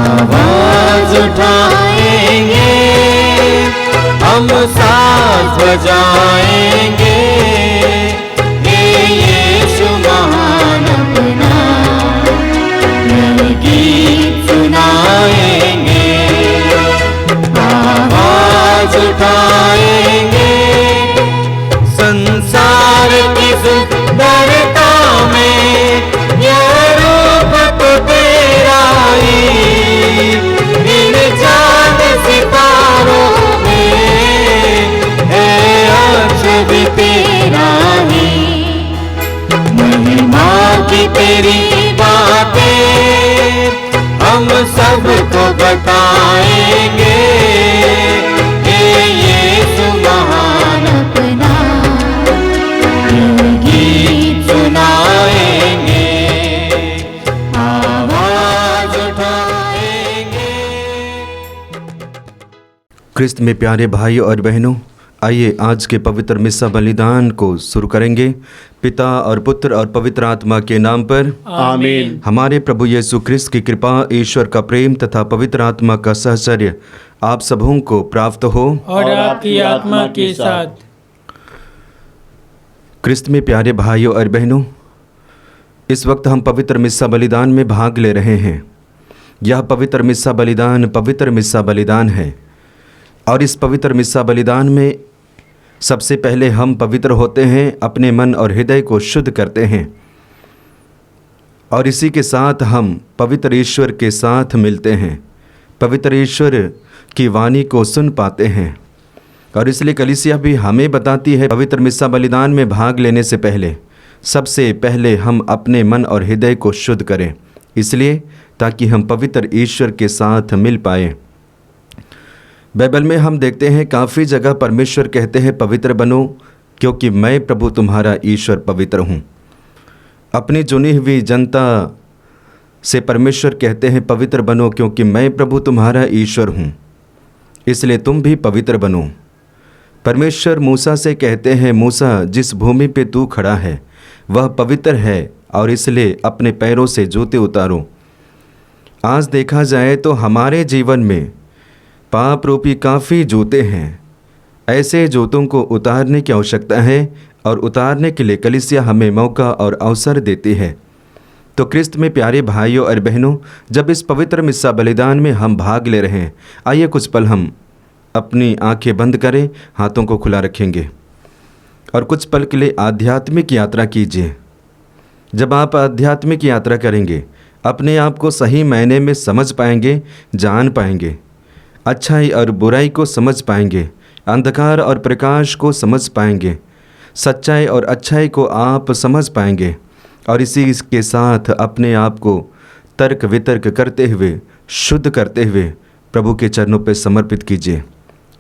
आवाज उठाएंगे, हम साथ बजाएंगे, हे यीशु महान अपना गीत सुनाएंगे। आवाज उठाएंगे, संसार की सुंदरता में यह रूप तो तेरा ही, इन चांद सितारों में है अर्श भी तेरा ही। महिमा की तेरी बातें हम सबको बताएंगे, हे यीशु महान अपना गीत सुनाएंगे, आवाज उठाएंगे। क्रिस्त में प्यारे भाई और बहनों, आइए आज के पवित्र मिस्सा बलिदान को शुरू करेंगे। पिता और पुत्र और पवित्र आत्मा के नाम पर आमीन। हमारे प्रभु यीशु क्रिस्त की कृपा, ईश्वर का प्रेम तथा पवित्र आत्मा का सहचर्य आप सबों को प्राप्त हो और आपकी आत्मा के साथ। क्रिस्त में प्यारे भाइयों और बहनों, इस वक्त हम पवित्र मिस्सा बलिदान में भाग ले रहे हैं। यह पवित्र मिस्सा बलिदान है और इस पवित्र मिस्सा बलिदान में सबसे पहले हम पवित्र होते हैं, अपने मन और हृदय को शुद्ध करते हैं और इसी के साथ हम पवित्र ईश्वर के साथ मिलते हैं, पवित्र ईश्वर की वाणी को सुन पाते हैं। और इसलिए कलीसिया भी हमें बताती है, पवित्र मिस्सा बलिदान में भाग लेने से पहले सबसे पहले हम अपने मन और हृदय को शुद्ध करें, इसलिए ताकि हम पवित्र ईश्वर के साथ मिल पाएँ। बाइबल में हम देखते हैं काफ़ी जगह परमेश्वर कहते हैं पवित्र बनो क्योंकि मैं प्रभु तुम्हारा ईश्वर पवित्र हूँ। अपनी चुनी हुई जनता से परमेश्वर कहते हैं पवित्र बनो क्योंकि मैं प्रभु तुम्हारा ईश्वर हूँ, इसलिए तुम भी पवित्र बनो। परमेश्वर मूसा से कहते हैं मूसा, जिस भूमि पे तू खड़ा है वह पवित्र है और इसलिए अपने पैरों से जूते उतारो। आज देखा जाए तो हमारे जीवन में पाप रूपी काफ़ी जूते हैं, ऐसे जूतों को उतारने की आवश्यकता है और उतारने के लिए कलीसिया हमें मौका और अवसर देती है। तो क्रिस्त में प्यारे भाइयों और बहनों, जब इस पवित्र मिस्सा बलिदान में हम भाग ले रहे हैं, आइए कुछ पल हम अपनी आंखें बंद करें, हाथों को खुला रखेंगे और कुछ पल के लिए आध्यात्मिक यात्रा कीजिए। जब आप आध्यात्मिक यात्रा करेंगे अपने आप को सही मायने में समझ पाएंगे, जान पाएंगे, अच्छाई और बुराई को समझ पाएंगे, अंधकार और प्रकाश को समझ पाएंगे, सच्चाई और अच्छाई को आप समझ पाएंगे और इसी के साथ अपने आप को तर्क वितर्क करते हुए, शुद्ध करते हुए प्रभु के चरणों पर समर्पित कीजिए।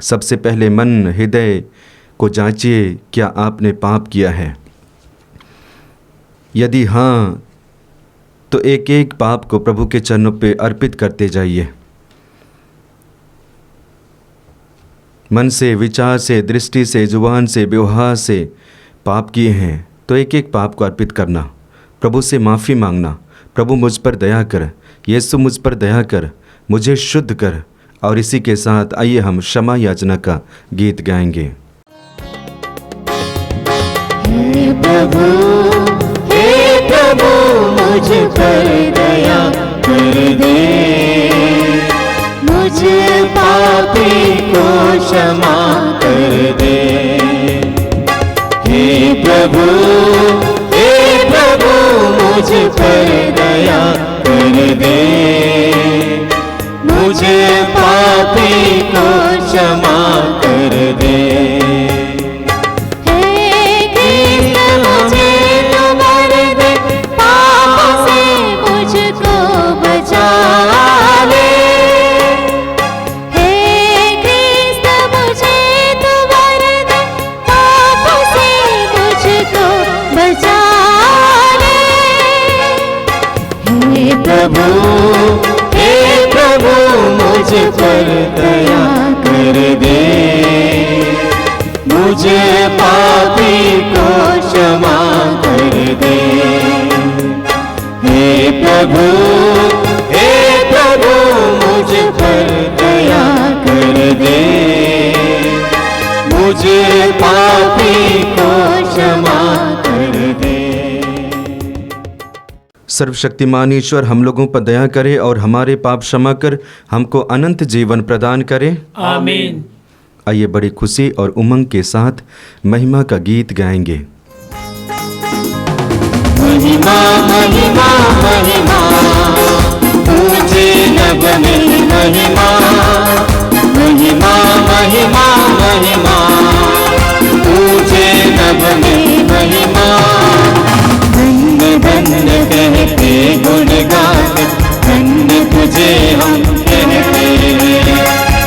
सबसे पहले मन हृदय को जांचिए, क्या आपने पाप किया है? यदि हाँ, तो एक एक पाप को प्रभु के चरणों पर अर्पित करते जाइए। मन से, विचार से, दृष्टि से, जुबान से, व्यवहार से पाप किए हैं तो एक एक पाप को अर्पित करना, प्रभु से माफ़ी मांगना, प्रभु मुझ पर दया कर, यीशु मुझ पर दया कर, मुझे शुद्ध कर। और इसी के साथ आइए हम क्षमा याचना का गीत गाएंगे। हे प्रभु मुझ पर दया कर दे, मुझ पापी को क्षमा कर दे। हे प्रभु मुझ पर दया कर दे, मुझे पापी को क्षमा कर दे। हे प्रभु मुझ पर दया कर दे, मुझे पापी को क्षमा कर दे। हे प्रभु दे, मुझे पापी को क्षमा कर दे। सर्वशक्तिमान ईश्वर हम लोगों पर दया करे और हमारे पाप क्षमा कर हमको अनंत जीवन प्रदान करे। आमीन। आइए बड़ी खुशी और उमंग के साथ महिमा का गीत गाएंगे। महिमा महिमा महिमा ऊंचे नभ में महिमा, महिमा महिमा महिमा ऊंचे नभ में महिमा। धन्य धन्य कहते गुण गाते, धन्य तुझे हम कहते,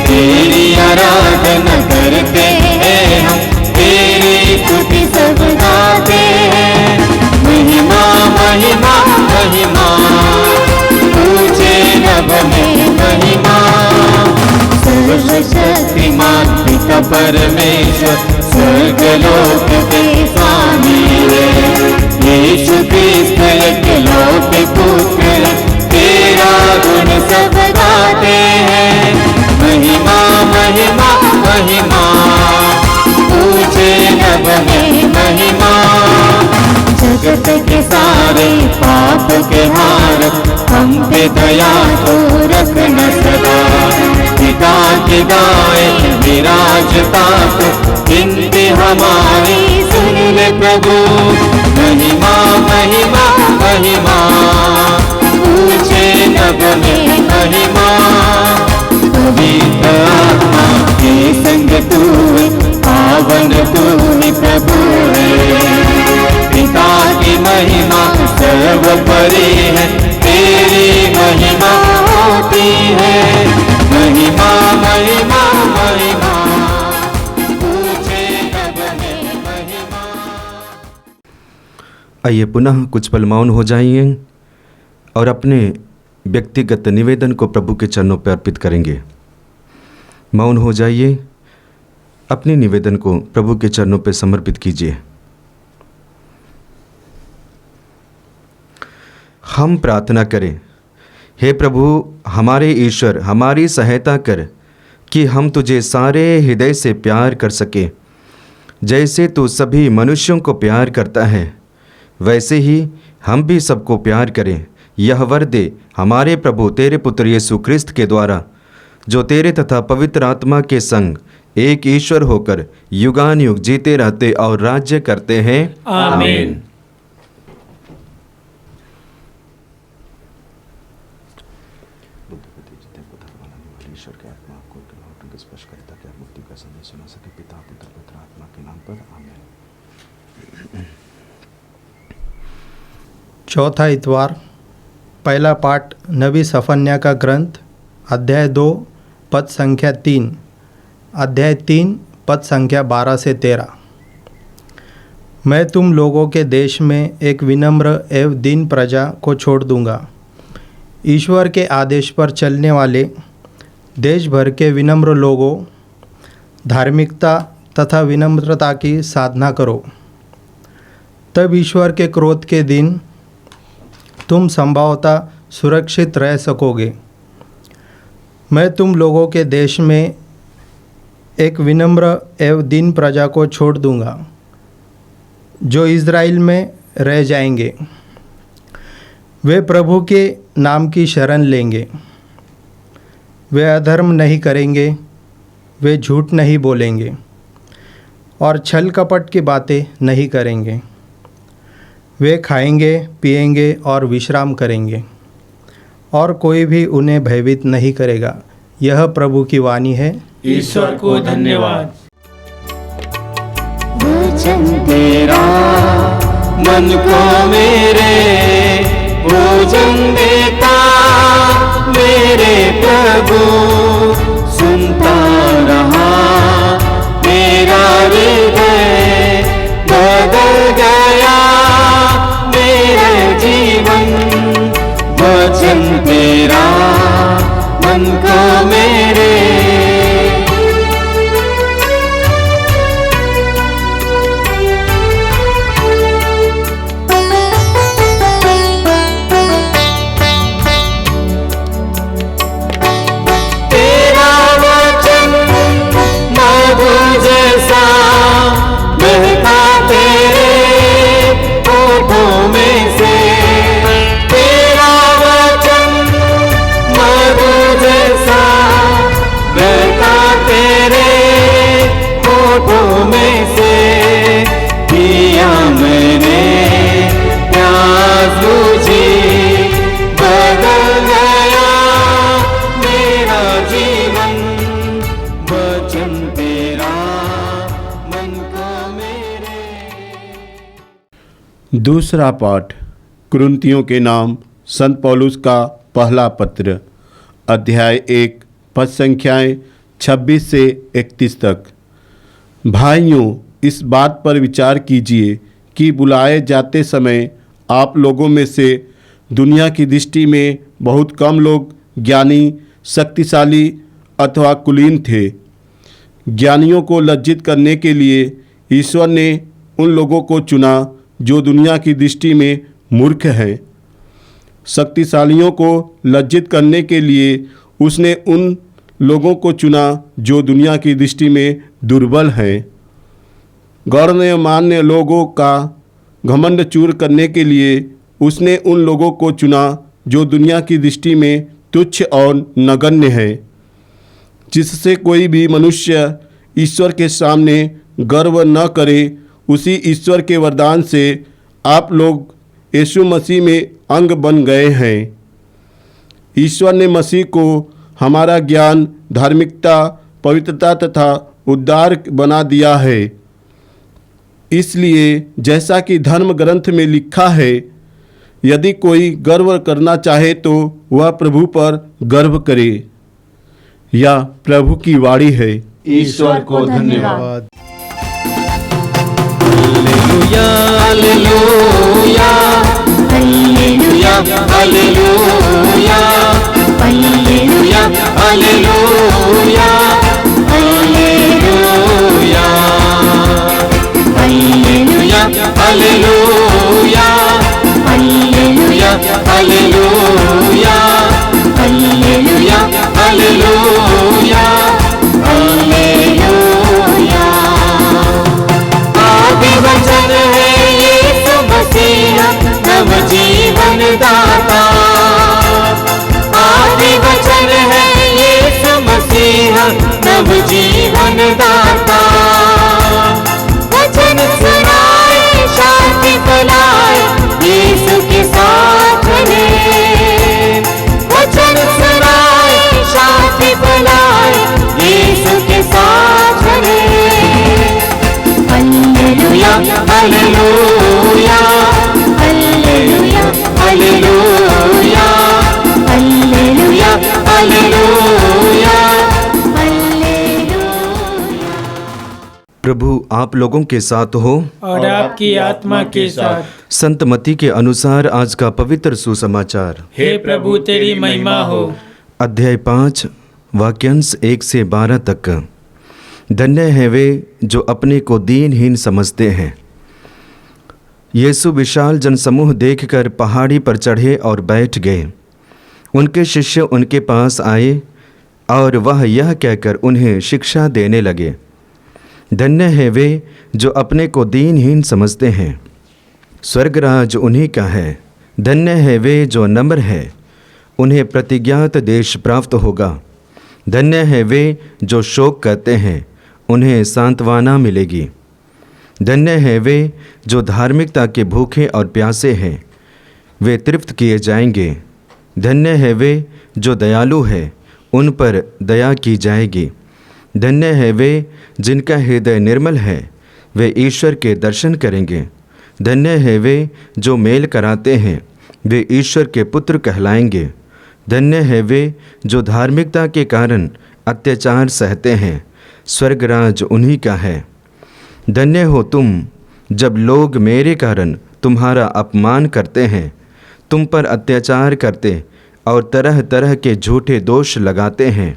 तेरी आराधना करते हैं हम, तेरी स्तुति सब गाते हैं। महिमा महिमा महिमा ऊंचे नभ में महिमा। सर्वशक्तिमान पिता परमेश्वर स्वर्गलोक के स्वामी है, यीशु क्रिस्त एकलौते पुत्र, तेरा गुण सब गाते हैं। महिमा महिमा महिमा ऊंचे नभ में महिमा। जगत के सारे पाप के हार, हम पे दया तो रखना सदा। पिता की गाय विराजता तो गिनती हमारी सुन ले प्रभु। महिमा महिमा महिमा ऊंचे नभ में महिमा। पवित्र आत्मा के संग तू है, पावन तू ही प्रभु है। पिता की महिमा सर्वोपरि है, तेरी महिमा होती है। महिमा महिमा महिमा ऊंचे नभ में महिमा। आइए पुनः कुछ पल मौन हो जाइए और अपने व्यक्तिगत निवेदन को प्रभु के चरणों पर अर्पित करेंगे। मौन हो जाइए, अपने निवेदन को प्रभु के चरणों पर समर्पित कीजिए। हम प्रार्थना करें। हे प्रभु हमारे ईश्वर, हमारी सहायता कर कि हम तुझे सारे हृदय से प्यार कर सके। जैसे तू सभी मनुष्यों को प्यार करता है, वैसे ही हम भी सबको प्यार करें। यह वर दे हमारे प्रभु तेरे पुत्र यीशु क्रिस्त के द्वारा, जो तेरे तथा पवित्र आत्मा के संग एक ईश्वर होकर युगान युग जीते रहते और राज्य करते हैं। आमीन। ईश्वर के आत्मा को स्पर्श करे ताकि आप मुक्ति का संदेश सुना सके। पिता पुत्र पवित्र आत्मा के नाम पर आमीन। चौथा इतवार, पहला पाठ नबी सफन्या का ग्रंथ, अध्याय 2 पद संख्या 3, अध्याय 3 पद संख्या 12 से 13। मैं तुम लोगों के देश में एक विनम्र एवं दीन प्रजा को छोड़ दूंगा। ईश्वर के आदेश पर चलने वाले देश भर के विनम्र लोगों, धार्मिकता तथा विनम्रता की साधना करो। तब ईश्वर के क्रोध के दिन तुम संभवतः सुरक्षित रह सकोगे। मैं तुम लोगों के देश में एक विनम्र एवं दीन प्रजा को छोड़ दूंगा, जो इज़राइल में रह जाएंगे। वे प्रभु के नाम की शरण लेंगे। वे अधर्म नहीं करेंगे, वे झूठ नहीं बोलेंगे और छल कपट की बातें नहीं करेंगे। वे खाएंगे, पिएंगे और विश्राम करेंगे, और कोई भी उन्हें भयभीत नहीं करेगा। यह प्रभु की वाणी है। ईश्वर को धन्यवाद। वचन तेरा मन को मेरे भोजन देता, मेरे प्रभु सुनता रहा। मेरा हृदय बदल गया, मेरे जीवन वचन तेरा मन को मेरे। तेरा वचन दूसरा पाठ कुरिन्थियों के नाम संत पौलुस का पहला पत्र, अध्याय 1 पद संख्याएँ 26 से 31 तक। भाइयों, इस बात पर विचार कीजिए कि बुलाए जाते समय आप लोगों में से दुनिया की दृष्टि में बहुत कम लोग ज्ञानी, शक्तिशाली अथवा कुलीन थे। ज्ञानियों को लज्जित करने के लिए ईश्वर ने उन लोगों को चुना जो दुनिया की दृष्टि में मूर्ख हैं। शक्तिशालियों को लज्जित करने के लिए उसने उन लोगों को चुना जो दुनिया की दृष्टि में दुर्बल हैं। गणमान्य लोगों का घमंड चूर करने के लिए उसने उन लोगों को चुना जो दुनिया की दृष्टि में तुच्छ और नगण्य है, जिससे कोई भी मनुष्य ईश्वर के सामने गर्व न करे। उसी ईश्वर के वरदान से आप लोग यीशु मसीह में अंग बन गए हैं। ईश्वर ने मसीह को हमारा ज्ञान, धार्मिकता, पवित्रता तथा उद्धार बना दिया है। इसलिए जैसा कि धर्म ग्रंथ में लिखा है, यदि कोई गर्व करना चाहे तो वह प्रभु पर गर्व करे। यह प्रभु की वाणी है। ईश्वर को धन्यवाद। हालेलुया, हालेलुया, हालेलुया, हालेलुया, हालेलुया, हालेलुया, हालेलुया, हालेलुया, हालेलुया, हालेलुया, हालेलुया, हालेलुया, हालेलुया। आदि वचन है यीशु मसीह, नव जीवन दाता। आदि वचन है यीशु मसीह, नव जीवन दाता। वचन सुनाए, शांति फैलाए, यीशु के साथ रहे। वचन सुनाए, शांति फैलाए, यीशु के साथ रहे। हालेलुया, हालेलुया, हालेलुया, हालेलुया, हालेलुया, हालेलुया, हालेलुया। प्रभु आप लोगों के साथ हो और आपकी आत्मा के साथ। संत मत्ती के अनुसार आज का पवित्र सुसमाचार। हे प्रभु तेरी महिमा हो। अध्याय 5 वाक्यांश 1 से 12 तक। धन्य है वे जो अपने को दीनहीन समझते हैं। यीशु विशाल जनसमूह देखकर पहाड़ी पर चढ़े और बैठ गए। उनके शिष्य उनके पास आए और वह यह कहकर उन्हें शिक्षा देने लगे, धन्य है वे जो अपने को दीनहीन समझते हैं, स्वर्गराज उन्हीं का है। धन्य है वे जो नम्र है, उन्हें प्रतिज्ञात देश प्राप्त होगा। धन्य है वे जो शोक करते हैं, उन्हें सांत्वना मिलेगी। धन्य है वे जो धार्मिकता के भूखे और प्यासे हैं, वे तृप्त किए जाएंगे। धन्य है वे जो दयालु है, उन पर दया की जाएगी। धन्य है वे जिनका हृदय निर्मल है, वे ईश्वर के दर्शन करेंगे। धन्य है वे जो मेल कराते हैं, वे ईश्वर के पुत्र कहलाएंगे। धन्य है वे जो धार्मिकता के कारण अत्याचार सहते हैं, स्वर्गराज उन्हीं का है। धन्य हो तुम जब लोग मेरे कारण तुम्हारा अपमान करते हैं, तुम पर अत्याचार करते और तरह तरह के झूठे दोष लगाते हैं।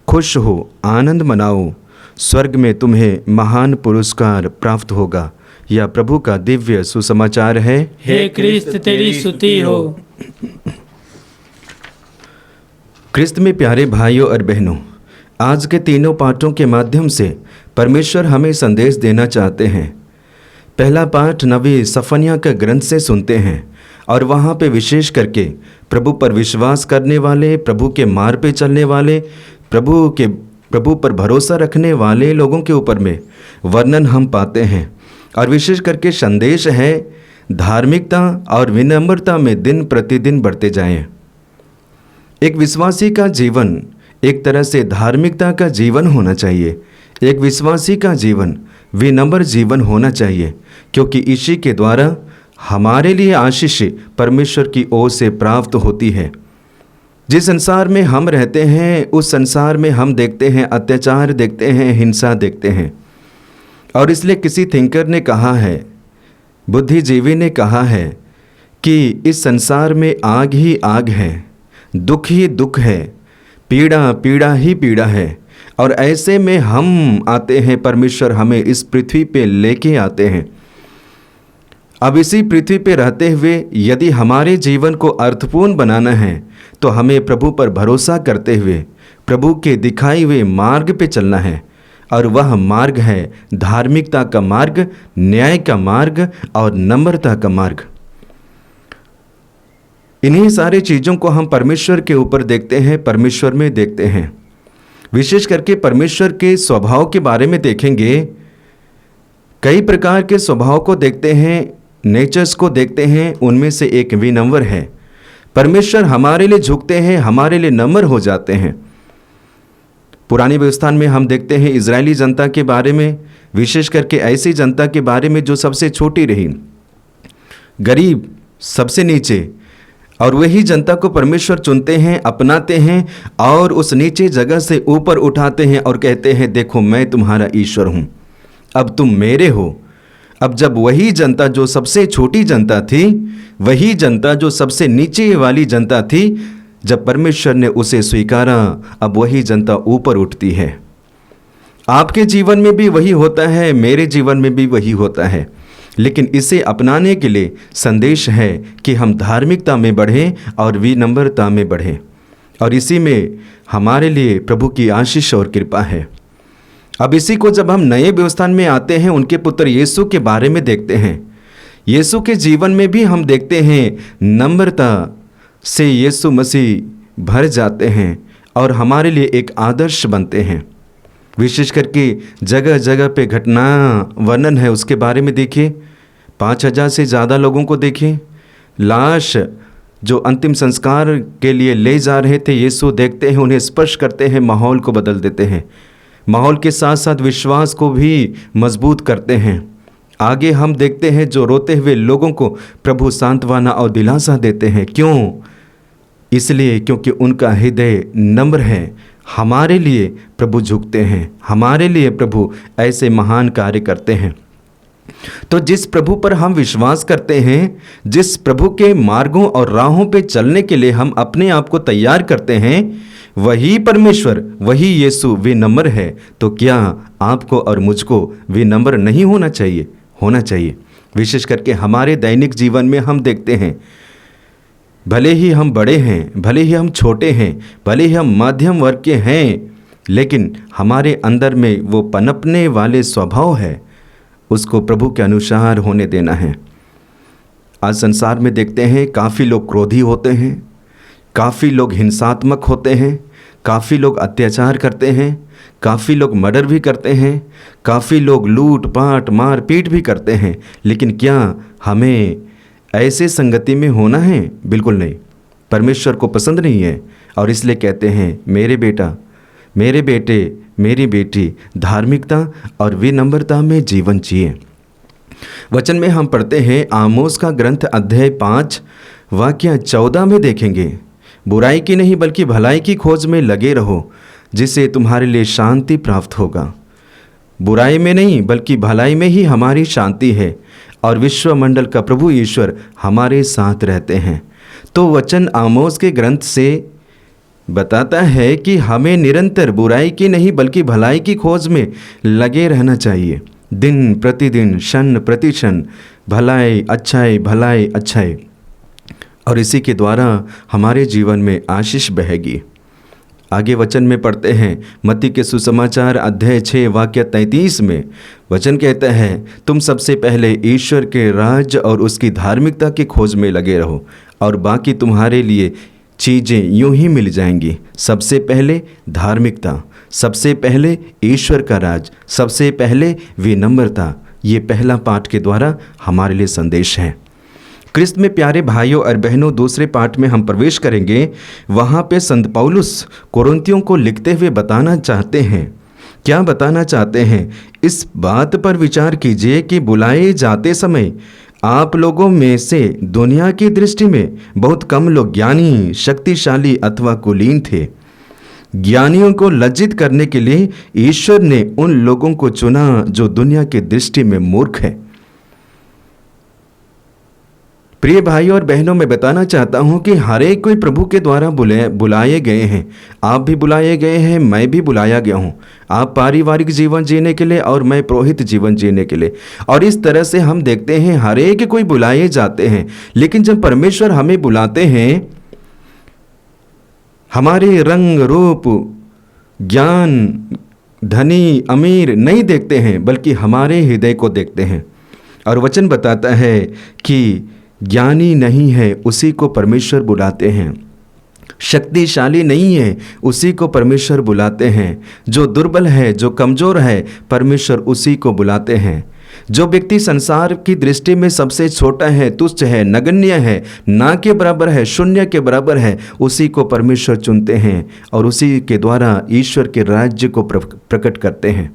खुश हो, आनंद मनाओ, स्वर्ग में तुम्हें महान पुरस्कार प्राप्त होगा। यह प्रभु का दिव्य सुसमाचार है। हे क्रिस्त तेरी स्तुति हो। क्रिस्त में प्यारे भाइयों और बहनों, आज के तीनों पाठों के माध्यम से परमेश्वर हमें संदेश देना चाहते हैं। पहला पाठ नबी सफन्याह के ग्रंथ से सुनते हैं और वहाँ पे विशेष करके प्रभु पर विश्वास करने वाले, प्रभु के मार्ग पे चलने वाले, प्रभु पर भरोसा रखने वाले लोगों के ऊपर में वर्णन हम पाते हैं। और विशेष करके संदेश है धार्मिकता और विनम्रता में दिन प्रतिदिन बढ़ते जाएं। एक विश्वासी का जीवन एक तरह से धार्मिकता का जीवन होना चाहिए। एक विश्वासी का जीवन विनम्र जीवन होना चाहिए, क्योंकि इसी के द्वारा हमारे लिए आशीष परमेश्वर की ओर से प्राप्त होती है। जिस संसार में हम रहते हैं उस संसार में हम देखते हैं अत्याचार, देखते हैं हिंसा, देखते हैं। और इसलिए किसी थिंकर ने कहा है, बुद्धिजीवी ने कहा है कि इस संसार में आग ही आग है, दुख ही दुख है, पीड़ा पीड़ा ही पीड़ा है। और ऐसे में हम आते हैं, परमेश्वर हमें इस पृथ्वी पे लेके आते हैं। अब इसी पृथ्वी पे रहते हुए यदि हमारे जीवन को अर्थपूर्ण बनाना है तो हमें प्रभु पर भरोसा करते हुए प्रभु के दिखाए हुए मार्ग पे चलना है। और वह मार्ग है धार्मिकता का मार्ग, न्याय का मार्ग और नम्रता का मार्ग। इन्हीं सारी चीज़ों को हम परमेश्वर के ऊपर देखते हैं, परमेश्वर में देखते हैं। विशेष करके परमेश्वर के स्वभाव के बारे में देखेंगे। कई प्रकार के स्वभाव को देखते हैं, नेचर्स को देखते हैं। उनमें से एक विनम्र है। परमेश्वर हमारे लिए झुकते हैं, हमारे लिए नम्र हो जाते हैं। पुरानी व्यवस्था में हम देखते हैं इजरायली जनता के बारे में, विशेष करके ऐसी जनता के बारे में जो सबसे छोटी रही, गरीब, सबसे नीचे। और वही जनता को परमेश्वर चुनते हैं, अपनाते हैं और उस नीचे जगह से ऊपर उठाते हैं और कहते हैं, देखो मैं तुम्हारा ईश्वर हूँ, अब तुम मेरे हो। अब जब वही जनता जो सबसे छोटी जनता थी, वही जनता जो सबसे नीचे वाली जनता थी, जब परमेश्वर ने उसे स्वीकारा, अब वही जनता ऊपर उठती है। आपके जीवन में भी वही होता है, मेरे जीवन में भी वही होता है। लेकिन इसे अपनाने के लिए संदेश है कि हम धार्मिकता में बढ़ें और विनम्रता में बढ़ें। और इसी में हमारे लिए प्रभु की आशीष और कृपा है। अब इसी को जब हम नए व्यवस्थान में आते हैं, उनके पुत्र यीशु के बारे में देखते हैं। यीशु के जीवन में भी हम देखते हैं नम्रता से यीशु मसीह भर जाते हैं और हमारे लिए एक आदर्श बनते हैं। विशेष करके जगह जगह पे घटना वर्णन है, उसके बारे में देखिए। 5000 से ज़्यादा लोगों को देखिए। लाश जो अंतिम संस्कार के लिए ले जा रहे थे, यीशु देखते हैं, उन्हें स्पर्श करते हैं, माहौल को बदल देते हैं। माहौल के साथ साथ विश्वास को भी मजबूत करते हैं। आगे हम देखते हैं जो रोते हुए लोगों को प्रभु सांत्वना और दिलासा देते हैं। क्यों? इसलिए क्योंकि उनका हृदय नम्र है। हमारे लिए प्रभु झुकते हैं, हमारे लिए प्रभु ऐसे महान कार्य करते हैं। तो जिस प्रभु पर हम विश्वास करते हैं, जिस प्रभु के मार्गों और राहों पे चलने के लिए हम अपने आप को तैयार करते हैं, वही परमेश्वर, वही यीशु विनम्र है। तो क्या आपको और मुझको विनम्र नहीं होना चाहिए? होना चाहिए। विशेष करके हमारे दैनिक जीवन में हम देखते हैं, भले ही हम बड़े हैं, भले ही हम छोटे हैं, भले ही हम मध्यम वर्ग के हैं, लेकिन हमारे अंदर में वो पनपने वाले स्वभाव है, उसको प्रभु के अनुसार होने देना है। आज संसार में देखते हैं काफ़ी लोग क्रोधी होते हैं, काफ़ी लोग हिंसात्मक होते हैं, काफ़ी लोग अत्याचार करते हैं, काफ़ी लोग मर्डर भी करते हैं, काफ़ी लोग लूट पाट मार पीट भी करते हैं। लेकिन क्या हमें ऐसे संगति में होना है? बिल्कुल नहीं। परमेश्वर को पसंद नहीं है और इसलिए कहते हैं, मेरे बेटा, मेरे बेटे, मेरी बेटी, धार्मिकता और विनम्रता में जीवन जिए। वचन में हम पढ़ते हैं, आमोस का ग्रंथ अध्याय 5 वाक्य 14 में देखेंगे, बुराई की नहीं बल्कि भलाई की खोज में लगे रहो, जिससे तुम्हारे लिए शांति प्राप्त होगा। बुराई में नहीं बल्कि भलाई में ही हमारी शांति है और विश्वमंडल का प्रभु ईश्वर हमारे साथ रहते हैं। तो वचन आमोस के ग्रंथ से बताता है कि हमें निरंतर बुराई की नहीं बल्कि भलाई की खोज में लगे रहना चाहिए। दिन प्रतिदिन, क्षण प्रतिक्षण भलाई अच्छाई, भलाई अच्छाई, और इसी के द्वारा हमारे जीवन में आशीष बहेगी। आगे वचन में पढ़ते हैं, मत्ती के सुसमाचार अध्याय 6 वाक्य 33 में वचन कहता है, तुम सबसे पहले ईश्वर के राज्य और उसकी धार्मिकता की खोज में लगे रहो और बाकी तुम्हारे लिए चीज़ें यूं ही मिल जाएंगी। सबसे पहले धार्मिकता, सबसे पहले ईश्वर का राज, सबसे पहले विनम्रता। ये पहला पाठ के द्वारा हमारे लिए संदेश है। क्रिस्त में प्यारे भाइयों और बहनों, दूसरे पाठ में हम प्रवेश करेंगे। वहाँ पे संत पौलुस कोरिन्थियों को लिखते हुए बताना चाहते हैं। क्या बताना चाहते हैं? इस बात पर विचार कीजिए कि बुलाए जाते समय आप लोगों में से दुनिया की दृष्टि में बहुत कम लोग ज्ञानी, शक्तिशाली अथवा कुलीन थे। ज्ञानियों को लज्जित करने के लिए ईश्वर ने उन लोगों को चुना जो दुनिया की दृष्टि में मूर्ख है। प्रिय भाइयों और बहनों, मैं बताना चाहता हूं कि हर एक कोई प्रभु के द्वारा बुलाए गए हैं। आप भी बुलाए गए हैं, मैं भी बुलाया गया हूं। आप पारिवारिक जीवन जीने के लिए और मैं पुरोहित जीवन जीने के लिए। और इस तरह से हम देखते हैं हर एक कोई बुलाए जाते हैं, लेकिन जब परमेश्वर हमें बुलाते हैं, हमारे रंग रूप, ज्ञान, धनी अमीर नहीं देखते हैं, बल्कि हमारे हृदय को देखते हैं। और वचन बताता है कि ज्ञानी नहीं है उसी को परमेश्वर बुलाते हैं, शक्तिशाली नहीं है उसी को परमेश्वर बुलाते हैं, जो दुर्बल है, जो कमज़ोर है, परमेश्वर उसी को बुलाते हैं। जो व्यक्ति संसार की दृष्टि में सबसे छोटा है, तुच्छ है, नगण्य है, ना के बराबर है, शून्य के बराबर है, उसी को परमेश्वर चुनते हैं और उसी के द्वारा ईश्वर के राज्य को प्रकट करते हैं।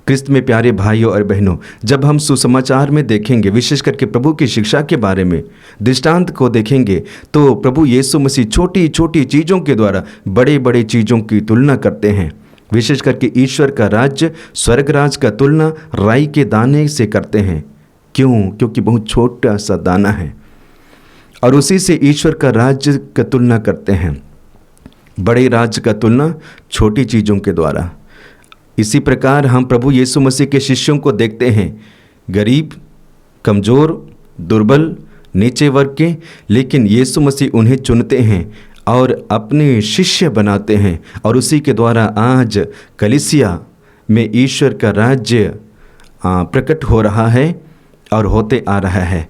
क्रिस्त में प्यारे भाइयों और बहनों, जब हम सुसमाचार में देखेंगे, विशेष करके प्रभु की शिक्षा के बारे में दृष्टांत को देखेंगे, तो प्रभु यीशु मसीह छोटी छोटी चीज़ों के द्वारा बड़े बड़े चीज़ों की तुलना करते हैं। विशेष करके ईश्वर का राज्य स्वर्ग राज का तुलना राई के दाने से करते हैं। क्यों? क्योंकि बहुत छोटा सा दाना है और उसी से ईश्वर का राज्य का तुलना करते हैं, बड़े राज्य का तुलना छोटी चीज़ों के द्वारा। इसी प्रकार हम प्रभु यीशु मसीह के शिष्यों को देखते हैं, गरीब, कमज़ोर, दुर्बल, नीचे वर्ग के, लेकिन यीशु मसीह उन्हें चुनते हैं और अपने शिष्य बनाते हैं और उसी के द्वारा आज कलीसिया में ईश्वर का राज्य प्रकट हो रहा है और होते आ रहा है।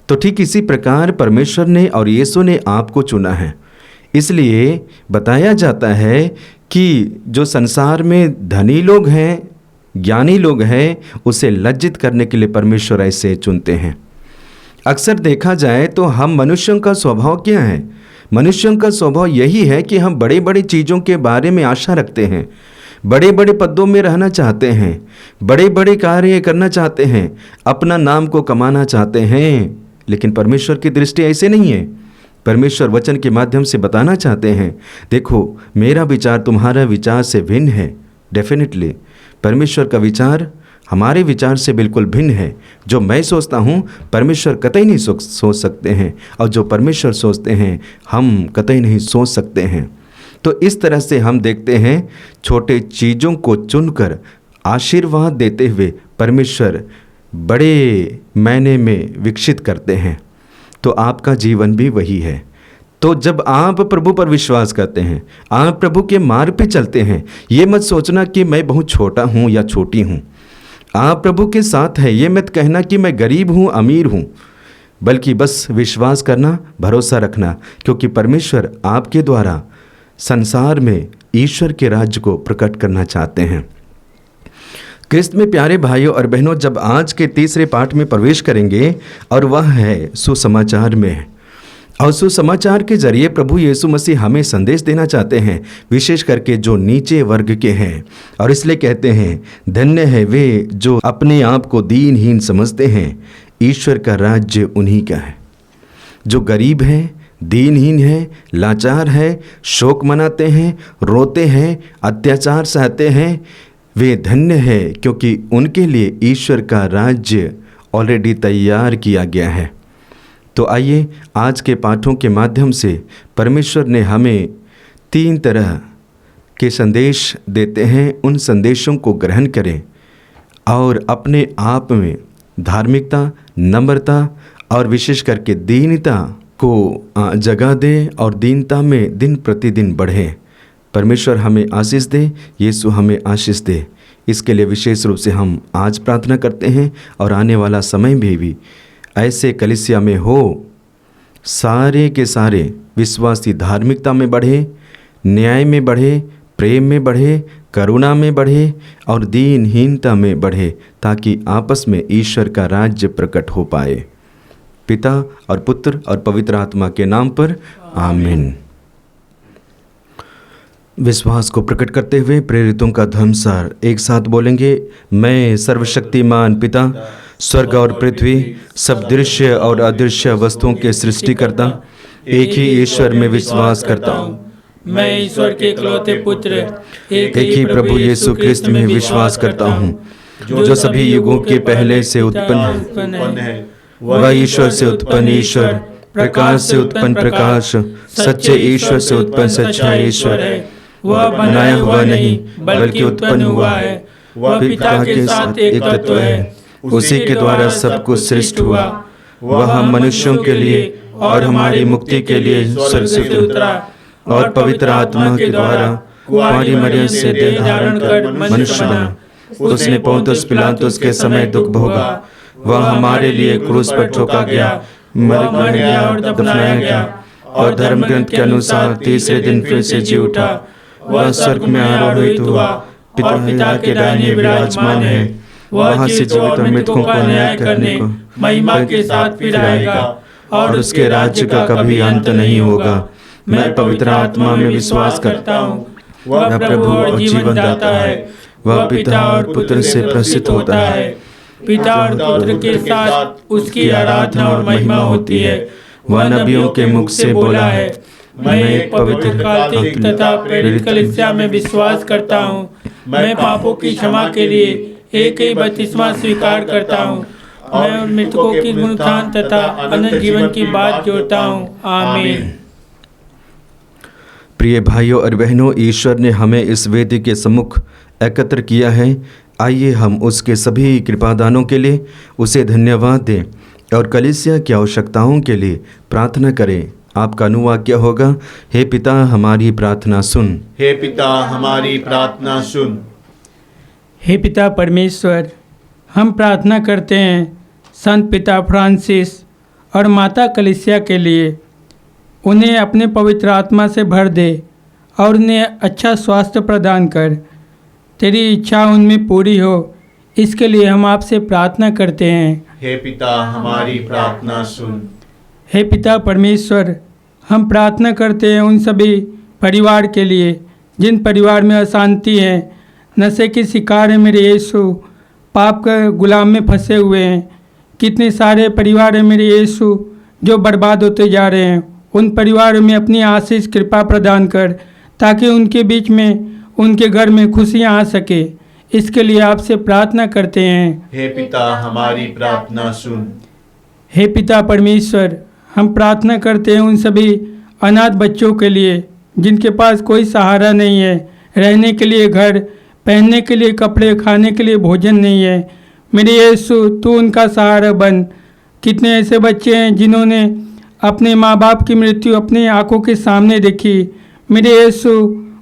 तो ठीक इसी प्रकार परमेश्वर ने और यीशु ने आपको चुना है। इसलिए बताया जाता है कि जो संसार में धनी लोग हैं, ज्ञानी लोग हैं, उसे लज्जित करने के लिए परमेश्वर ऐसे चुनते हैं। अक्सर देखा जाए तो हम मनुष्यों का स्वभाव क्या है? मनुष्यों का स्वभाव यही है कि हम बड़े बड़े चीज़ों के बारे में आशा रखते हैं, बड़े बड़े पदों में रहना चाहते हैं, बड़े बड़े कार्य करना चाहते हैं, अपना नाम को कमाना चाहते हैं। लेकिन परमेश्वर की दृष्टि ऐसे नहीं है। परमेश्वर वचन के माध्यम से बताना चाहते हैं, देखो मेरा विचार तुम्हारा विचार से भिन्न है। डेफिनेटली परमेश्वर का विचार हमारे विचार से बिल्कुल भिन्न है। जो मैं सोचता हूँ परमेश्वर कतई नहीं सोच सकते हैं, और जो परमेश्वर सोचते हैं हम कतई नहीं सोच सकते हैं। तो इस तरह से हम देखते हैं छोटे चीज़ों को चुनकर आशीर्वाद देते हुए परमेश्वर बड़े मायने में विकसित करते हैं। तो आपका जीवन भी वही है। तो जब आप प्रभु पर विश्वास करते हैं, आप प्रभु के मार्ग पे चलते हैं, ये मत सोचना कि मैं बहुत छोटा हूँ या छोटी हूँ। आप प्रभु के साथ हैं, ये मत कहना कि मैं गरीब हूँ, अमीर हूँ, बल्कि बस विश्वास करना, भरोसा रखना, क्योंकि परमेश्वर आपके द्वारा संसार में ईश्वर के राज्य को प्रकट करना चाहते हैं। क्रिस्त में प्यारे भाइयों और बहनों, जब आज के तीसरे पाठ में प्रवेश करेंगे और वह है सुसमाचार में, और सुसमाचार के जरिए प्रभु यीशु मसीह हमें संदेश देना चाहते हैं, विशेष करके जो नीचे वर्ग के हैं। और इसलिए कहते हैं, धन्य है वे जो अपने आप को दीनहीन समझते हैं, ईश्वर का राज्य उन्हीं का है। जो गरीब हैं, दीनहीन है, लाचार है, शोक मनाते हैं, रोते हैं, अत्याचार सहते हैं, वे धन्य है, क्योंकि उनके लिए ईश्वर का राज्य ऑलरेडी तैयार किया गया है। तो आइए आज के पाठों के माध्यम से परमेश्वर ने हमें 3 तरह के संदेश देते हैं। उन संदेशों को ग्रहण करें और अपने आप में धार्मिकता, नम्रता और विशेष करके दीनता को जगह दें और दीनता में दिन प्रतिदिन बढ़ें। परमेश्वर हमें आशीष दे, यीशु हमें आशीष दे। इसके लिए विशेष रूप से हम आज प्रार्थना करते हैं और आने वाला समय भी ऐसे कलीसिया में हो, सारे के सारे विश्वासी धार्मिकता में बढ़े, न्याय में बढ़े, प्रेम में बढ़े, करुणा में बढ़े और दीनहीनता में बढ़े, ताकि आपस में ईश्वर का राज्य प्रकट हो पाए। पिता और पुत्र और पवित्र आत्मा के नाम पर आमीन। विश्वास को प्रकट करते हुए प्रेरितों का धर्मसार एक साथ बोलेंगे। मैं सर्वशक्तिमान पिता, स्वर्ग और पृथ्वी, सब दृश्य और अदृश्य वस्तुओं के सृष्टिकर्ता एक ही ईश्वर में विश्वास करता हूँ। मैं ईश्वर के इकलौते पुत्र एक ही प्रभु यीशु क्रिस्त में विश्वास करता हूँ, जो सभी युगों के पहले से उत्पन्न है। वह ईश्वर से उत्पन्न ईश्वर, प्रकाश से उत्पन्न प्रकाश, सच्चे ईश्वर से उत्पन्न सच्चा ईश्वर है। वह बनाया हुआ नहीं बल्कि उत्पन्न हुआ है। वह पिता के साथ एक तत्व है। उसी के द्वारा सब कुछ सृष्टि हुआ। वह मनुष्यों के लिए और हमारी मुक्ति के लिए स्वर्ग से उतरा और पवित्र आत्मा के द्वारा कुंवारी मरियम से देह धारण कर मनुष्य बना। उसने पोंतुस पिलातुस के समय दुख भोगा। वह हमारे लिए क्रूस पर ठोका गया, मर गया और दफनाया गया, और धर्म ग्रंथ के अनुसार तीसरे दिन फिर से जी उठा। वह स्वर्ग में आरोहित हुआ, पिता के दाहिने विराजमान है। वहाँ से जीवित और मृतकों को न्याय करने को महिमा के साथ फिर आएगा, और उसके राज्य का कभी अंत नहीं होगा। मैं पवित्र आत्मा में विश्वास करता हूँ। वह प्रभु और जीवन दाता है। वह पिता और पुत्र से प्रसिद्ध होता है। पिता और पुत्र के साथ उसकी आराधना और महिमा होती है। वह नबियों के मुख से बोला है। मैं एक पवित्र कार्तिक तथा प्रेरित कलीसिया में विश्वास करता हूँ। मैं पापों की क्षमा के लिए एक ही बपतिस्मा स्वीकार करता हूँ। मैं उन मृतकों की पुनरुत्थान तथा अनंत जीवन की बात जोड़ता हूँ। आमीन। प्रिय भाइयों और बहनों, ईश्वर ने हमें इस वेदी के सम्मुख एकत्र किया है। आइए हम उसके सभी कृपादानों के लिए उसे धन्यवाद दें और कलीसिया की आवश्यकताओं के लिए प्रार्थना करें। आपका अनुवाक्य होगा, हे पिता हमारी प्रार्थना सुन। हे पिता हमारी प्रार्थना सुन। हे पिता परमेश्वर, हम प्रार्थना करते हैं संत पिता फ्रांसिस और माता कलीसिया के लिए। उन्हें अपने पवित्र आत्मा से भर दे और उन्हें अच्छा स्वास्थ्य प्रदान कर। तेरी इच्छा उनमें पूरी हो, इसके लिए हम आपसे प्रार्थना करते हैं। हे पिता हमारी प्रार्थना सुन। हे पिता परमेश्वर, हम प्रार्थना करते हैं उन सभी परिवार के लिए जिन परिवार में अशांति है, नशे की शिकार है मेरे यीशु, पाप का गुलाम में फंसे हुए हैं। कितने सारे परिवार हैं मेरे यीशु जो बर्बाद होते जा रहे हैं। उन परिवारों में अपनी आशीष कृपा प्रदान कर, ताकि उनके बीच में, उनके घर में खुशियाँ आ सके। इसके लिए आपसे प्रार्थना करते हैं। हे पिता हमारी प्रार्थना सुन। हे पिता परमेश्वर, हम प्रार्थना करते हैं उन सभी अनाथ बच्चों के लिए जिनके पास कोई सहारा नहीं है, रहने के लिए घर, पहनने के लिए कपड़े, खाने के लिए भोजन नहीं है। मेरे यीशु, तू उनका सहारा बन। कितने ऐसे बच्चे हैं जिन्होंने अपने माँ बाप की मृत्यु अपनी आंखों के सामने देखी। मेरे यीशु,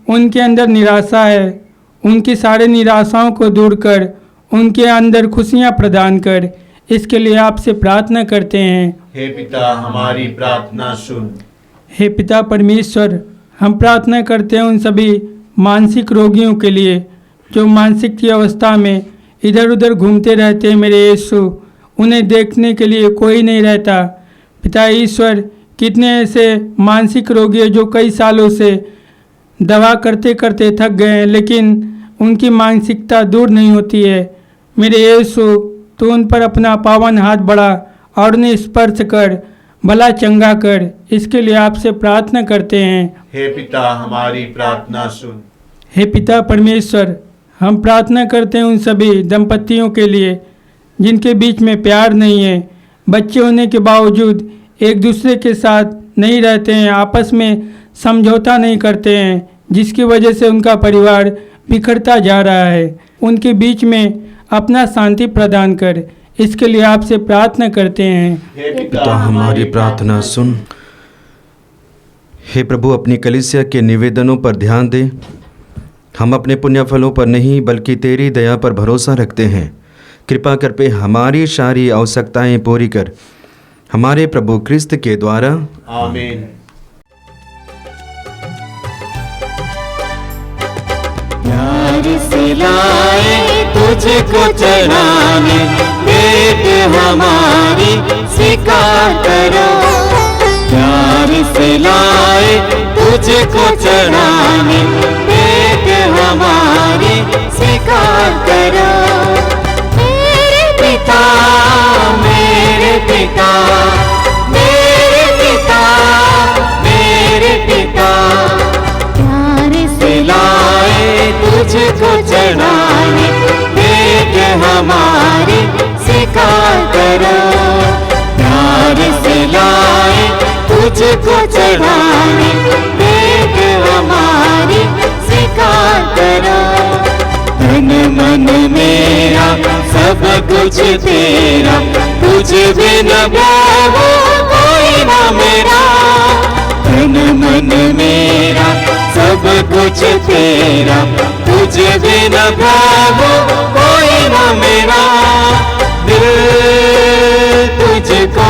उनके अंदर निराशा है। उनकी सारी निराशाओं को दूर कर, उनके अंदर खुशियाँ प्रदान कर। इसके लिए आपसे प्रार्थना करते हैं। हे पिता हमारी प्रार्थना सुन। हे पिता परमेश्वर, हम प्रार्थना करते हैं उन सभी मानसिक रोगियों के लिए जो मानसिक की अवस्था में इधर उधर घूमते रहते हैं। मेरे यीशु, उन्हें देखने के लिए कोई नहीं रहता। पिता ईश्वर, कितने ऐसे मानसिक रोगी हैं जो कई सालों से दवा करते करते थक गए हैं, लेकिन उनकी मानसिकता दूर नहीं होती है। मेरे यीशु, तू उन पर अपना पावन हाथ बढ़ा और उन्हें स्पर्श कर, भला चंगा कर। इसके लिए आपसे प्रार्थना करते हैं। हे पिता हमारी प्रार्थना सुन। हे पिता परमेश्वर, हम प्रार्थना करते हैं उन सभी दंपतियों के लिए जिनके बीच में प्यार नहीं है। बच्चे होने के बावजूद एक दूसरे के साथ नहीं रहते हैं, आपस में समझौता नहीं करते हैं, जिसकी वजह से उनका परिवार बिखरता जा रहा है। उनके बीच में अपना शांति प्रदान कर। इसके लिए आपसे प्रार्थना करते हैं। हे पिता हमारी प्रार्थना सुन। हे प्रभु, अपनी कलीसिया के निवेदनों पर ध्यान दे। हम अपने पुण्य फलों पर नहीं बल्कि तेरी दया पर भरोसा रखते हैं। कृपा कर पे हमारी सारी आवश्यकताएं पूरी कर, हमारे प्रभु क्रिस्त के द्वारा। आमीन। प्यार से लाए तुझको चढ़ाने, भेंट हमारी स्वीकार करो। प्यार से लाए तुझको चढ़ाने, भेंट हमारी स्वीकार करो। मेरे पिता मेरे पिता, मेरे पिता, मेरे पिता, प्यार से लाए तुझको चढ़ाने, भेंट हमारी स्वीकार करो। प्यार से लाए तुझको चढ़ाने, भेंट हमारी स्वीकार करो। तन मन मेरा सब कुछ तेरा, तुझे बिन प्रभु कोई ना मेरा। तन मन मेरा सब कुछ तेरा, तुझे बिन प्रभु कोई ना मेरा। दिल तुझको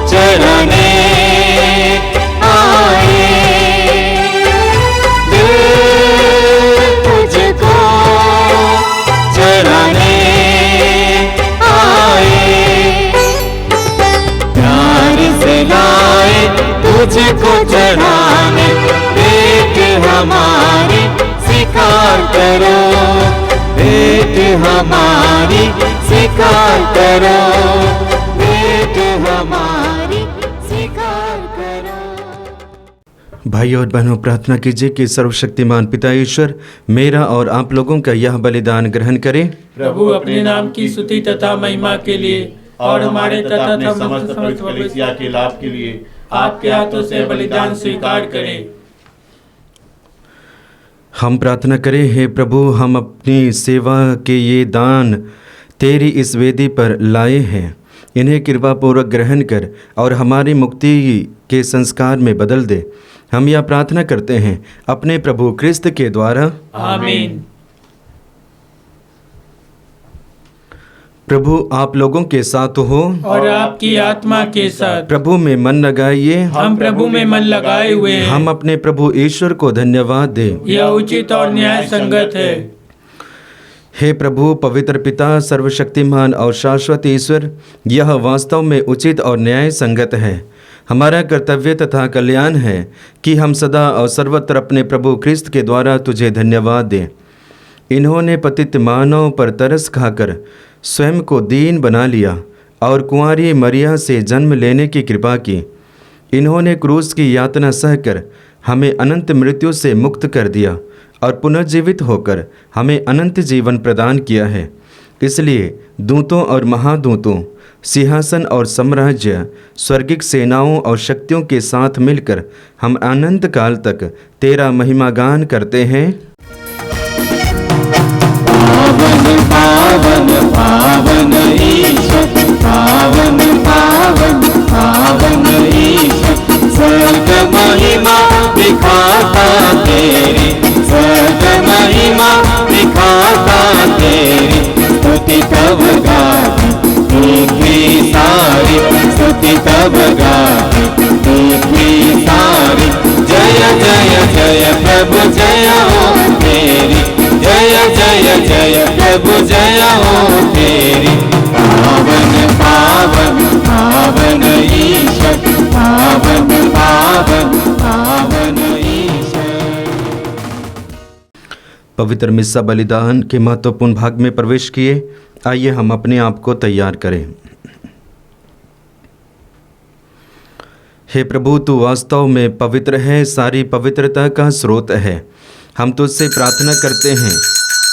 चढ़ाने आए, चढ़ाने आए। प्यार से लाए तुझको चढ़ाने, भेंट हमारी स्वीकार करो। भेंट हमारी स्वीकार करो, भेंट हमारी स्वीकार करो। भाइयों और बहनों, प्रार्थना कीजिए कि सर्वशक्तिमान पिता ईश्वर मेरा और आप लोगों का यह बलिदान ग्रहण करे। प्रभु अपने नाम की स्तुति तथा महिमा के लिए और हमारे तथा समस्त कलीसिया के लाभ के लिए आपके हाथों से बलिदान स्वीकार करें। हम प्रार्थना करें, हे प्रभु, हम अपनी सेवा के ये दान तेरी इस वेदी पर लाए हैं। इन्हें कृपापूर्वक ग्रहण कर और हमारी मुक्ति के संस्कार में बदल दे। हम यह प्रार्थना करते हैं अपने प्रभु क्रिस्त के द्वारा, आमीन। प्रभु आप लोगों के साथ हो और आपकी आत्मा के साथ। प्रभु में मन लगाइए। हम प्रभु में मन लगाए हुए हैं। हम अपने प्रभु ईश्वर को धन्यवाद दें। यह उचित और न्याय संगत है। हे प्रभु पवित्र पिता, सर्वशक्तिमान और शाश्वत ईश्वर, यह वास्तव में उचित और न्याय संगत है। हमारा कर्तव्य तथा कल्याण है कि हम सदा और सर्वत्र अपने प्रभु क्रिस्त के द्वारा तुझे धन्यवाद दें। इन्होंने पतित मानव पर तरस खाकर स्वयं को दीन बना लिया और कुंवारी मरिया से जन्म लेने की कृपा की। इन्होंने क्रूस की यातना सहकर हमें अनंत मृत्यु से मुक्त कर दिया और पुनर्जीवित होकर हमें अनंत जीवन प्रदान किया है। इसलिए दूतों और महादूतों, सिंहासन और साम्राज्य, स्वर्गिक सेनाओं और शक्तियों के साथ मिलकर हम अनंत काल तक तेरा महिमा गान करते हैं। पावन पावन पावन ईश्वर, पावन पावन पावन ईश्वर, स्वर्ग महिमा दिखाता तेरी, स्वर्ग महिमा दिखाता तेरी। स्तुति तब गाती पृथ्वी सारी, स्तुति तब गाती पृथ्वी सारी। जय जय जय प्रभु जय हो तेरी, जय जय जय प्रभु जय हो तेरी। पावन पावन पावन ईश्वर, पावन पावन पावन ईश्वर। पवित्र मिस्सा बलिदान के महत्वपूर्ण भाग में प्रवेश किए। आइए हम अपने आप को तैयार करें। हे प्रभु, तू वास्तव में पवित्र है, सारी पवित्रता का स्रोत है। हम तुझसे प्रार्थना करते हैं,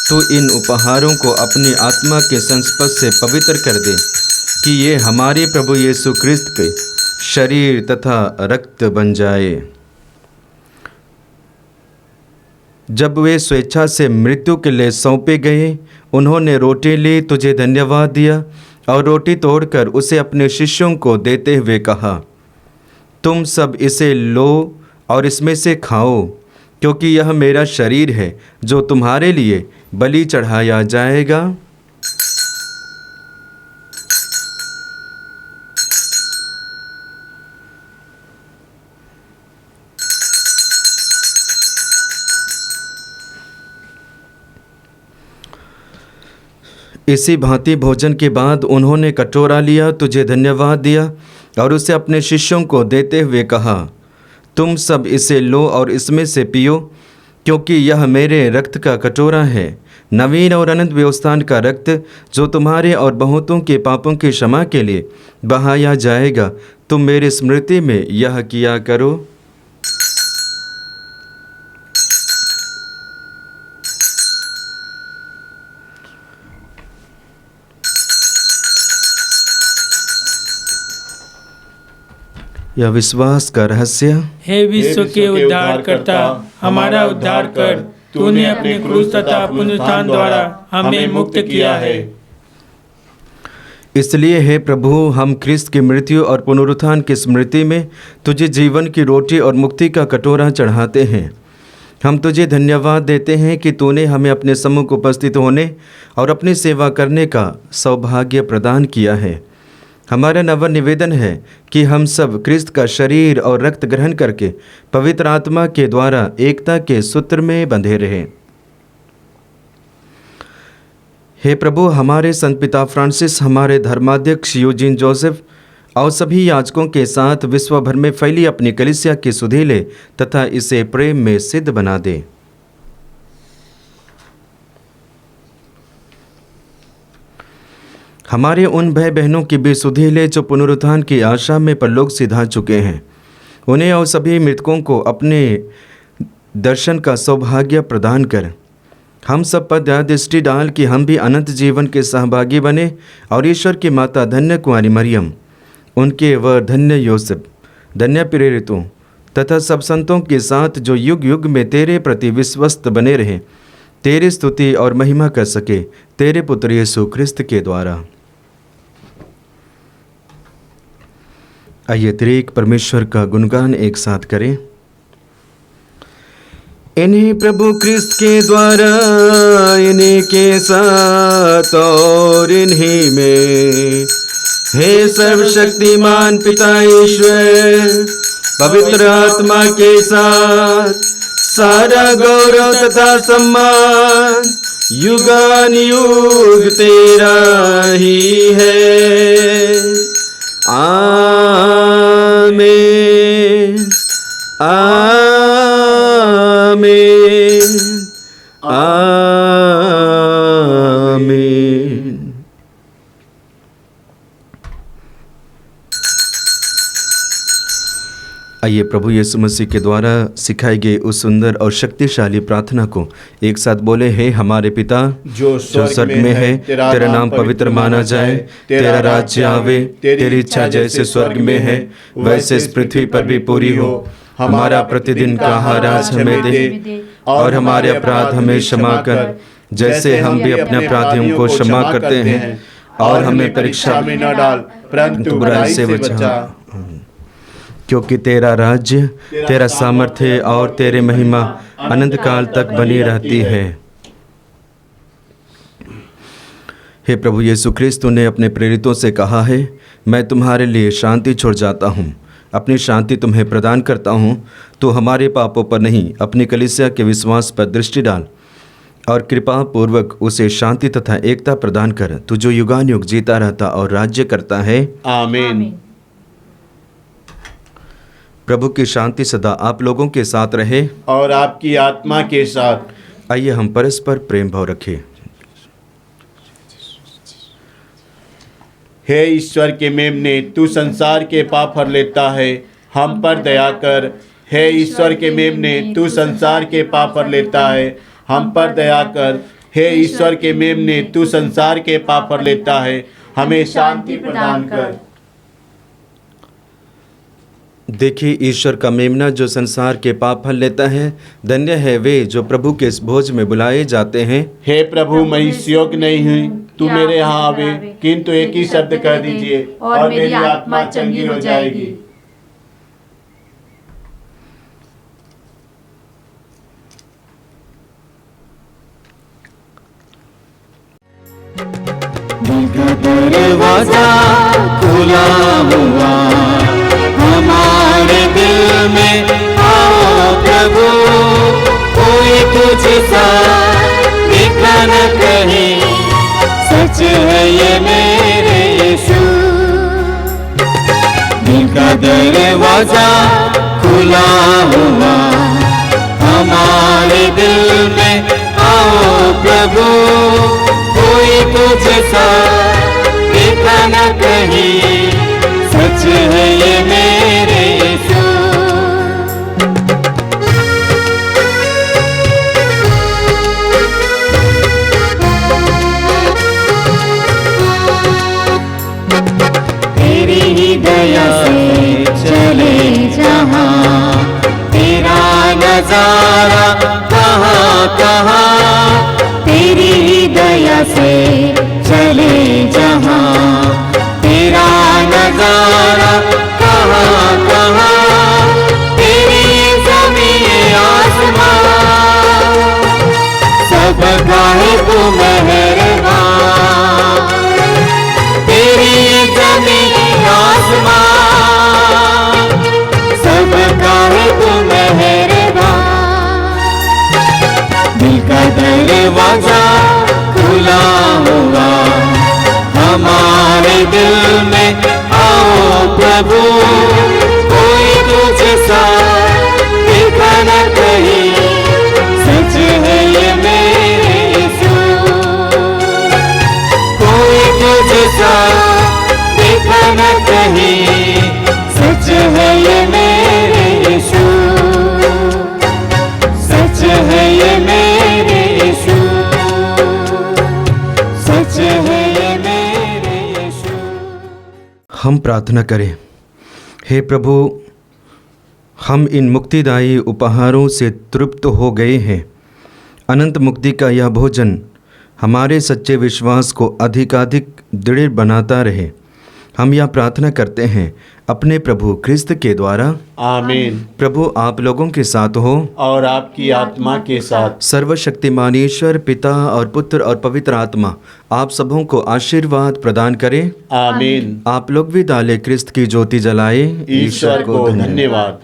तू इन उपहारों को अपनी आत्मा के संस्पर्श से पवित्र कर दे कि ये हमारे प्रभु यीशु क्रिस्त के शरीर तथा रक्त बन जाए। जब वे स्वेच्छा से मृत्यु के लिए सौंपे गए, उन्होंने रोटी ली, तुझे धन्यवाद दिया और रोटी तोड़कर उसे अपने शिष्यों को देते हुए कहा, तुम सब इसे लो और इसमें से खाओ, क्योंकि यह मेरा शरीर है जो तुम्हारे लिए बलि चढ़ाया जाएगा। इसी भांति भोजन के बाद उन्होंने कटोरा लिया, तुझे धन्यवाद दिया और उसे अपने शिष्यों को देते हुए कहा, तुम सब इसे लो और इसमें से पियो, क्योंकि यह मेरे रक्त का कटोरा है, नवीन और अनंत व्यवस्थान का रक्त, जो तुम्हारे और बहुतों के पापों की क्षमा के लिए बहाया जाएगा। तुम मेरी स्मृति में यह किया करो। यह विश्वास का रहस्य। हे विश्व के उद्धारकर्ता, हमारा उद्धार कर। तूने अपने क्रूस तथा पुनरुत्थान द्वारा हमें मुक्त किया है। इसलिए हे प्रभु, हम ख्रिस्त की मृत्यु और पुनरुत्थान की स्मृति में तुझे जीवन की रोटी और मुक्ति का कटोरा चढ़ाते हैं। हम तुझे धन्यवाद देते हैं कि तूने हमें अपने सम्मुख उपस्थित होने और अपनी सेवा करने का सौभाग्य प्रदान किया है। हमारा नव निवेदन है कि हम सब क्रिस्त का शरीर और रक्त ग्रहण करके पवित्र आत्मा के द्वारा एकता के सूत्र में बंधे रहें। हे प्रभु, हमारे संत पिता फ्रांसिस, हमारे धर्माध्यक्ष यूजीन जोसेफ और सभी याजकों के साथ विश्व भर में फैली अपनी कलीसिया की सुधि ले तथा इसे प्रेम में सिद्ध बना दे। हमारे उन भाई बहनों की भी सुधि ले जो पुनरुत्थान की आशा में परलोक सिधा चुके हैं। उन्हें और सभी मृतकों को अपने दर्शन का सौभाग्य प्रदान कर। हम सब पर दया दृष्टि डाल कि हम भी अनंत जीवन के सहभागी बने और ईश्वर की माता धन्य कुंवारी मरियम, उनके व धन्य योसेफ, धन्य प्रेरितों तथा सब संतों के साथ जो युग युग में तेरे प्रति विश्वस्त बने रहे, तेरी स्तुति और महिमा कर सके, तेरे पुत्र यीशु ख्रिस्त के द्वारा। आइए त्रिएक परमेश्वर का गुणगान एक साथ करें। इन्हीं प्रभु ख्रिस्त के द्वारा, इन्हीं के साथ और इन्हीं में, हे सर्वशक्तिमान पिता ईश्वर, पवित्र आत्मा के साथ सारा गौरव तथा सम्मान युगान युग तेरा ही है। आमीन, आमीन, आमीन। आइए प्रभु यीशु मसीह के द्वारा सिखाई गई उस सुंदर और शक्तिशाली प्रार्थना को एक साथ बोले। हे हमारे पिता जो स्वर्ग में है, तेरा नाम पवित्र माना जाए, तेरा राज्य आवे, तेरी इच्छा जैसे स्वर्ग में है वैसे इस पृथ्वी पर भी पूरी हो। हमारा प्रतिदिन का आहार आज हमें दे, और हमारे अपराध हमें क्षमा कर, जैसे हम भी अपने अपराधियों को क्षमा करते हैं, और हमें परीक्षा में न डाल, परंतु बुराई से बचा। क्योंकि तेरा राज्य, तेरा सामर्थ्य और तेरे महिमा अनंत काल तक बनी रहती है। हे प्रभु यीशु ख्रिस्त ने अपने प्रेरितों से कहा है, मैं तुम्हारे लिए शांति छोड़ जाता हूँ, अपनी शांति तुम्हें प्रदान करता हूँ। तो हमारे पापों पर नहीं, अपनी कलीसिया के विश्वास पर दृष्टि डाल और कृपा पूर्वक उसे शांति तथा एकता प्रदान कर, तू जो युगान युग जीता रहता और राज्य करता है। आमीन। प्रभु की शांति सदा आप लोगों के साथ रहे और आपकी आत्मा के साथ। आइए हम परस्पर प्रेम भाव रखें। हे ईश्वर के मेमने, तू संसार के पाप हर लेता है, हम पर दया कर। हे ईश्वर के मेमने, तू संसार के पाप हर लेता है, हम पर दया कर। हे ईश्वर के मेमने, तू संसार के पाप हर लेता है, हमें शांति प्रदान कर। देखिए ईश्वर का मेमना जो संसार के पाप हल लेता है। धन्य है वे जो प्रभु के इस भोज में बुलाए जाते हैं। हे प्रभु, मैं इस योग्य नहीं हुई तू मेरे यहाँ आवे, किंतु एक ही शब्द कह दीजिए और मेरी आत्मा चंगी हो जाएगी। दरवाजा खुला हुआ हमारे दिल में, आओ प्रभु, कोई तुझे सा दिखा न कहे, सच है ये मेरे यीशु। दिल का दरवाजा खुला हुआ हमारे प्रभु कोई तुझसा देखा न कहीं, सच है ये मेरे यीशु। तेरी ही दया से चले जहाँ, तेरा नजारा कहाँ कहाँ। तेरी ही दया से चले जहाँ, तेरा नजारा कहाँ कहाँ। तेरी ज़मीन आसमान सबका है तू मेहरबान। तेरी ज़मीन आसमान सबका है तू मेहरबान। दिल का दरवाजा खुला हुआ हमारे दिल में, आओ प्रभु कोई तुझसा देखा न कहीं, सच है ये मेरे यीशु। कोई तुझसा देखा न कहीं, सच है ये मेरे यीशु। सच है ये मेरे यीशु, सच है ये मेरे यीशु। हम प्रार्थना करें। हे प्रभु, हम इन मुक्तिदायी उपहारों से तृप्त हो गए हैं। अनंत मुक्ति का यह भोजन हमारे सच्चे विश्वास को अधिकाधिक दृढ़ बनाता रहे। हम यह प्रार्थना करते हैं अपने प्रभु ख्रिस्त के द्वारा। आमीन। प्रभु आप लोगों के साथ हो और आपकी आत्मा के साथ। सर्वशक्तिमान ईश्वर पिता और पुत्र और पवित्र आत्मा आप सबों को आशीर्वाद प्रदान करे। आमीन। आप लोग भी डाले ख्रिस्त की ज्योति जलाए। ईश्वर को धन्यवाद।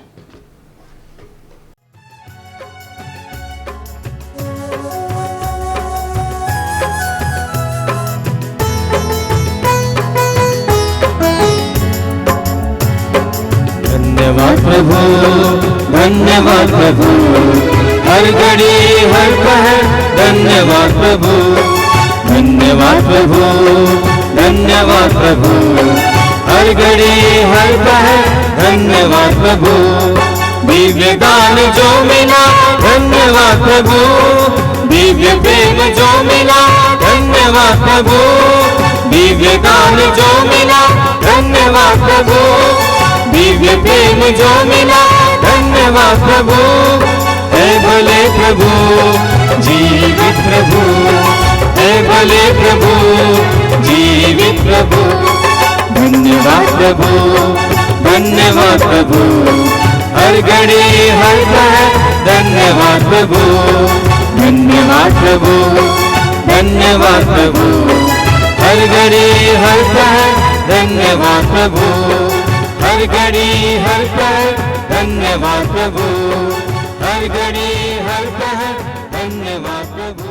धन्यवाद प्रभु, धन्यवाद प्रभु, हर घड़ी हर पहर धन्यवाद प्रभु। धन्यवाद प्रभु, धन्यवाद प्रभु, हर घड़ी हर पहर धन्यवाद प्रभु। दिव्य दान जो मिला धन्यवाद प्रभु, दिव्य प्रेम जो मिला धन्यवाद प्रभु। दिव्य दान जो मिला धन्यवाद प्रभु, दिव्य प्रेम जो मिला धन्यवाद प्रभु। हे भले प्रभु, जीवित प्रभु, हे भले प्रभु, जीवित प्रभु। धन्यवाद प्रभु, धन्यवाद प्रभु, हर घड़ी हर पहर धन्यवाद प्रभु। धन्यवाद प्रभु, धन्यवाद प्रभु, हर घड़ी हर पहर धन्यवाद प्रभु। हर घड़ी हर पहर धन्यवाद प्रभु, हर घड़ी हर पहर धन्यवाद प्रभु।